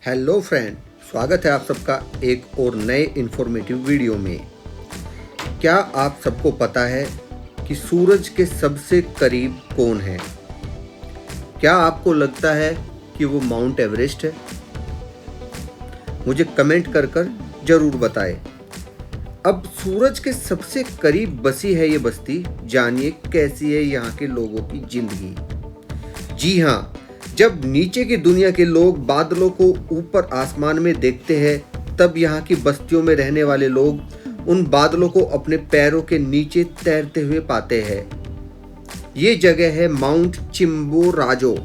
Hello friend, स्वागत है आप सबका एक और नए इन्फॉर्मेटिव वीडियो में। क्या आप सबको पता है कि सूरज के सबसे करीब कौन है? क्या आपको लगता है कि वो माउंट एवरेस्ट है? मुझे कमेंट कर जरूर बताएं। अब सूरज के सबसे करीब बसी है ये बस्ती, जानिए कैसी है यहाँ के लोगों की जिंदगी। जी हाँ, जब नीचे की दुनिया के लोग बादलों को ऊपर आसमान में देखते हैं, तब यहाँ की बस्तियों में रहने वाले लोग उन बादलों को अपने पैरों के नीचे तैरते हुए पाते हैं। ये जगह है माउंट चिम्बोराजो।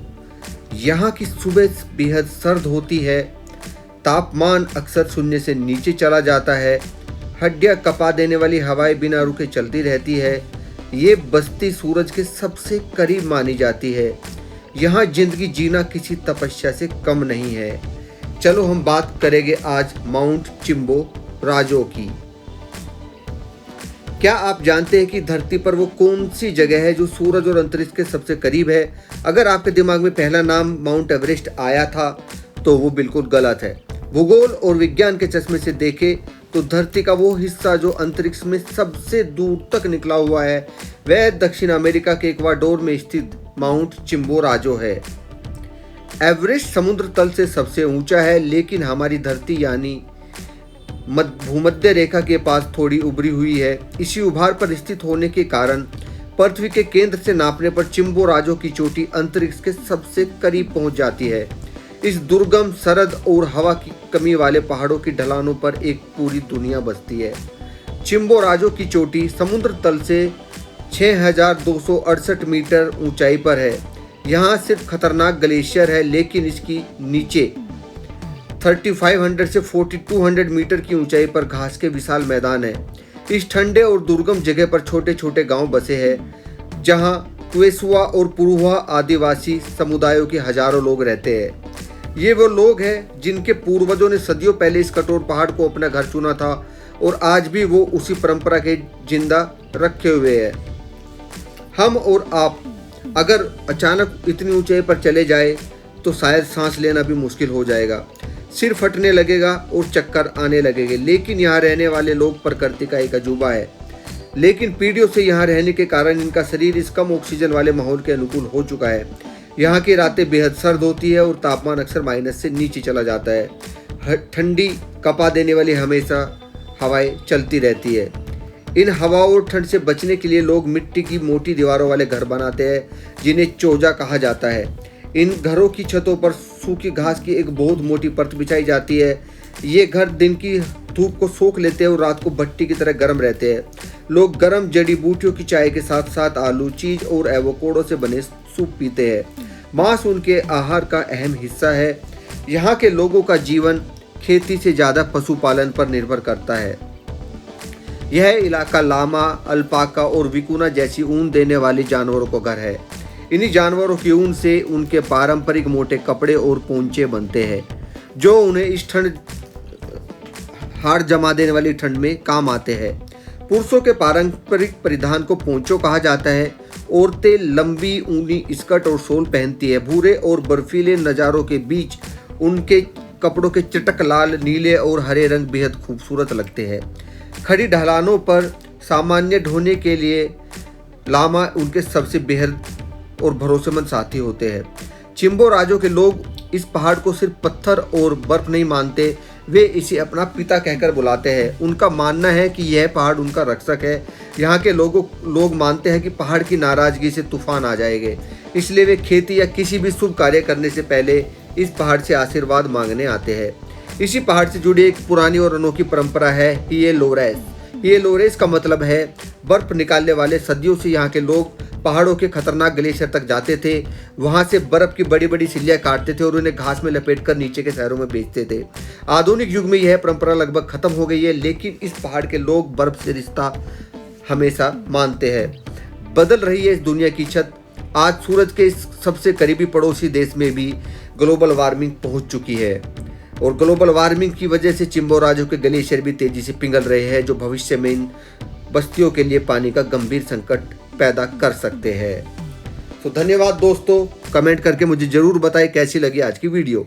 यहाँ की सुबह बेहद सर्द होती है, तापमान अक्सर शून्य से नीचे चला जाता है, हड्डियाँ कपा देने वाली हवाएं बिना रुके चलती रहती है। ये बस्ती सूरज के सबसे करीब मानी जाती है। यहाँ जिंदगी जीना किसी तपस्या से कम नहीं है। चलो हम बात करेंगे आज माउंट चिम्बोराजो की। क्या आप जानते हैं कि धरती पर वो कौन सी जगह है जो सूरज और अंतरिक्ष के सबसे करीब है? अगर आपके दिमाग में पहला नाम माउंट एवरेस्ट आया था तो वो बिल्कुल गलत है। भूगोल और विज्ञान के चश्मे से देखें तो धरती का वो हिस्सा जो अंतरिक्ष में सबसे दूर तक निकला हुआ है, वह दक्षिण अमेरिका के इक्वाडोर में स्थित माउंट चिम्बोराजो है। एवरेस्ट समुद्र तल से सबसे ऊंचा है, लेकिन हमारी धरती यानी भूमध्य रेखा के पास थोड़ी उभरी हुई है। इसी उभार पर स्थित होने के कारण पृथ्वी के केंद्र से नापने पर चिम्बोराजो की चोटी अंतरिक्ष के सबसे करीब पहुंच जाती है। इस दुर्गम, सरद और हवा की कमी वाले पहाड़ों की ढलानों पर एक पूरी दुनिया बसती है। चिम्बोराजो की चोटी समुद्र तल से 6268 मीटर ऊंचाई पर है। यहाँ सिर्फ खतरनाक ग्लेशियर है, लेकिन इसकी नीचे 3500 से 4200 मीटर की ऊंचाई पर घास के विशाल मैदान है। इस ठंडे और दुर्गम जगह पर छोटे छोटे गांव बसे हैं, जहां क्वेसुआ और पुरुआ आदिवासी समुदायों के हजारों लोग रहते हैं। ये वो लोग हैं जिनके पूर्वजों ने सदियों पहले इस कठोर पहाड़ को अपना घर चुना था, और आज भी वो उसी परंपरा के जिंदा रखे हुए हैं। हम और आप अगर अचानक इतनी ऊंचाई पर चले जाए तो शायद सांस लेना भी मुश्किल हो जाएगा, सिर फटने लगेगा और चक्कर आने लगेंगे। लेकिन यहाँ रहने वाले लोग प्रकृति का एक अजूबा है। लेकिन पीढ़ियों से यहाँ रहने के कारण इनका शरीर इस कम ऑक्सीजन वाले माहौल के अनुकूल हो चुका है। यहाँ की रातें बेहद सर्द होती है और तापमान अक्सर माइनस से नीचे चला जाता है। ठंडी कपा देने वाली हमेशा हवाएं चलती रहती है। इन हवाओं और ठंड से बचने के लिए लोग मिट्टी की मोटी दीवारों वाले घर बनाते हैं, जिन्हें चोजा कहा जाता है। इन घरों की छतों पर सूखी घास की एक बहुत मोटी परत बिछाई जाती है। ये घर दिन की धूप को सोख लेते हैं और रात को भट्टी की तरह गर्म रहते हैं। लोग गर्म जड़ी बूटियों की चाय के साथ साथ आलू, चीज और एवोकाडो से बने सूप पीते हैं। मांस उनके आहार का अहम हिस्सा है। यहाँ के लोगों का जीवन खेती से ज़्यादा पशुपालन पर निर्भर करता है। यह इलाका लामा, अल्पाका और विकुना जैसी ऊन देने वाले जानवरों का घर है। इन्हीं जानवरों की ऊन से उनके पारंपरिक मोटे कपड़े और पोंचे बनते हैं, जो उन्हें इस ठंड हाड़ जमा देने वाली ठंड में काम आते हैं। पुरुषों के पारंपरिक परिधान को पोंचो कहा जाता है। औरतें लंबी ऊनी स्कर्ट और शॉल पहनती है। भूरे और बर्फीले नज़ारों के बीच उनके कपड़ों के चटक लाल, नीले और हरे रंग बेहद खूबसूरत लगते हैं। खड़ी ढलानों पर सामान्य ढोने के लिए लामा उनके सबसे बेहद और भरोसेमंद साथी होते हैं। चिम्बोराजो के लोग इस पहाड़ को सिर्फ पत्थर और बर्फ नहीं मानते, वे इसे अपना पिता कहकर बुलाते हैं। उनका मानना है कि यह पहाड़ उनका रक्षक है। यहाँ के लोग मानते हैं कि पहाड़ की नाराजगी से तूफान आ जाएंगे, इसलिए वे खेती या किसी भी शुभ कार्य करने से पहले इस पहाड़ से आशीर्वाद मांगने आते हैं। इसी पहाड़ से जुड़ी एक पुरानी और अनोखी परंपरा है हिएलोरेस। हिएलोरेस का मतलब है बर्फ निकालने वाले। सदियों से यहाँ के लोग पहाड़ों के खतरनाक ग्लेशियर तक जाते थे, वहां से बर्फ की बड़ी बड़ी सिल्लियां काटते थे और उन्हें घास में लपेटकर नीचे के शहरों में बेचते थे। आधुनिक युग में यह परंपरा लगभग खत्म हो गई है, लेकिन इस पहाड़ के लोग बर्फ से रिश्ता हमेशा मानते हैं। बदल रही है इस दुनिया की छत। आज सूरज के इस सबसे करीबी पड़ोसी देश में भी ग्लोबल वार्मिंग पहुंच चुकी है, और ग्लोबल वार्मिंग की वजह से चिम्बोराजो के ग्लेशियर भी तेजी से पिघल रहे हैं, जो भविष्य में इन बस्तियों के लिए पानी का गंभीर संकट पैदा कर सकते हैं। तो धन्यवाद दोस्तों, कमेंट करके मुझे जरूर बताएं कैसी लगी आज की वीडियो।